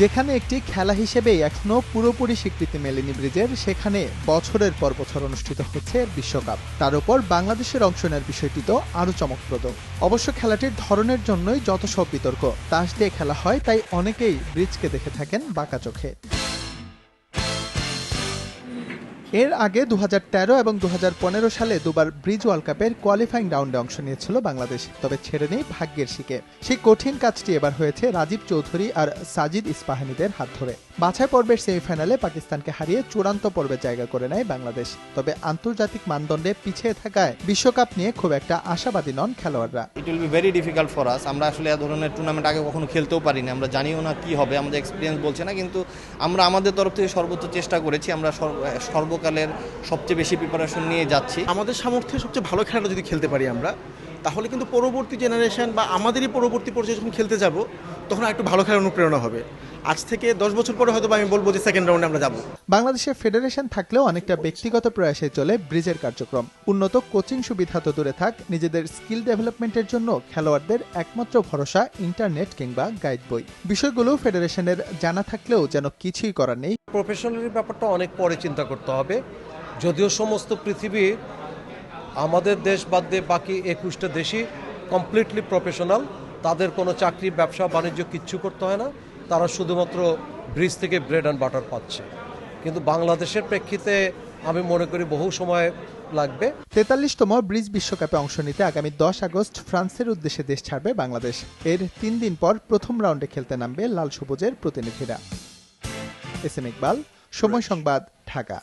যেখানে একটি খেলা হিসেবে এখনো পুরোপুরি স্বীকৃতি মেলেনি ব্রিজের, সেখানে বছরের পর বছর অনুষ্ঠিত হচ্ছে বিশ্বকাপ। তার উপর বাংলাদেশের অংশ নেওয়ার বিষয়টি তো আরও চমকপ্রদ। অবশ্য খেলাটির ধরনের জন্যই যত সব বিতর্ক। তাস দিয়ে খেলা হয়, তাই অনেকেই ব্রিজকে দেখে থাকেন বাঁকা চোখে। এর আগে 2013 এবং 2015 সালে দুবার ব্রিজ ওয়ার্ল্ড কাপের কোয়ালিফাইং রাউন্ডে অংশ নিয়েছিল বাংলাদেশ, তবে ছেড়ে নেই ভাগ্যের শিকে। সেই কঠিন কাজটি এবার হয়েছে রাজীব চৌধুরী আর সাজিদ ইস্পাহানিদের হাত ধরে। বাছাই পর্বের সেমিফাইনালে পাকিস্তানকে হারিয়ে চূড়ান্ত পর্বে জায়গা করে নেয় বাংলাদেশ। তবে আন্তর্জাতিক মানদণ্ডে পিছিয়ে থাকায় বিশ্বকাপ নিয়ে খুব একটা আশাবাদী নন খেলোয়াড়রা। It will be very difficult for us. আমরা আসলে এ ধরনের টুর্নামেন্ট আগে কখনো খেলতেও পারিনি, আমরা জানিও না কি হবে, আমাদের এক্সপিরিয়েন্স বলছে না, কিন্তু আমরা আমাদের তরফ থেকে সর্বোচ্চ চেষ্টা করেছি। আমরা সর্বকালের সবচেয়ে বেশি প্রিপারেশন নিয়ে যাচ্ছি। আমাদের সামর্থ্যে সবচেয়ে ভালো খেলাটা যদি খেলতে পারি আমরা, তাহলে কিন্তু পরবর্তী জেনারেশন বা আমাদেরই পরবর্তী পর্যায়ে যখন খেলতে যাব তখন একটু ভালো খেলার অনুপ্রেরণা হবে। আজ থেকে 10 বছর পরে হয়তো আমি বলবো যে সেকেন্ড রাউন্ডে আমরা যাব। বাংলাদেশের ফেডারেশন থাকলেও অনেকটা ব্যক্তিগত প্রয়াসে চলে ব্রিজের কার্যক্রম। উন্নত কোচিং সুবিধা তো দূরে থাক, নিজেদের স্কিল ডেভেলপমেন্টের জন্য খেলোয়াড়দের একমাত্র ভরসা ইন্টারনেট কিংবা গাইড বই। বিষয়গুলো ফেডারেশনের জানা থাকলেও যেন কিছুই করার নেই। প্রফেশনালের ব্যাপারটা অনেক পরে চিন্তা করতে হবে। যদিও সমস্ত পৃথিবীর আমাদের দেশ বাদ দিয়ে বাকি 21টা দেশই কমপ্লিটলি প্রফেশনাল, তাদের কোনো চাকরি ব্যবসা বাণিজ্য কিচ্ছু করতে হয় না, তারা শুধুমাত্র ব্রিজ থেকে ব্রেড অ্যান্ড বাটার পাচ্ছে। কিন্তু বাংলাদেশের প্রেক্ষিতে আমি মনে করি বহু সময় লাগবে। 43তম ব্রিজ বিশ্বকাপে অংশ নিতে আগামী 10 আগস্ট ফ্রান্সের উদ্দেশ্যে দেশ ছাড়বে বাংলাদেশ। এর 3 দিন পর প্রথম রাউন্ডে খেলতে নামবে লাল সবুজের প্রতিনিধিরা। এস এম ইকবাল, সময় সংবাদ, ঢাকা।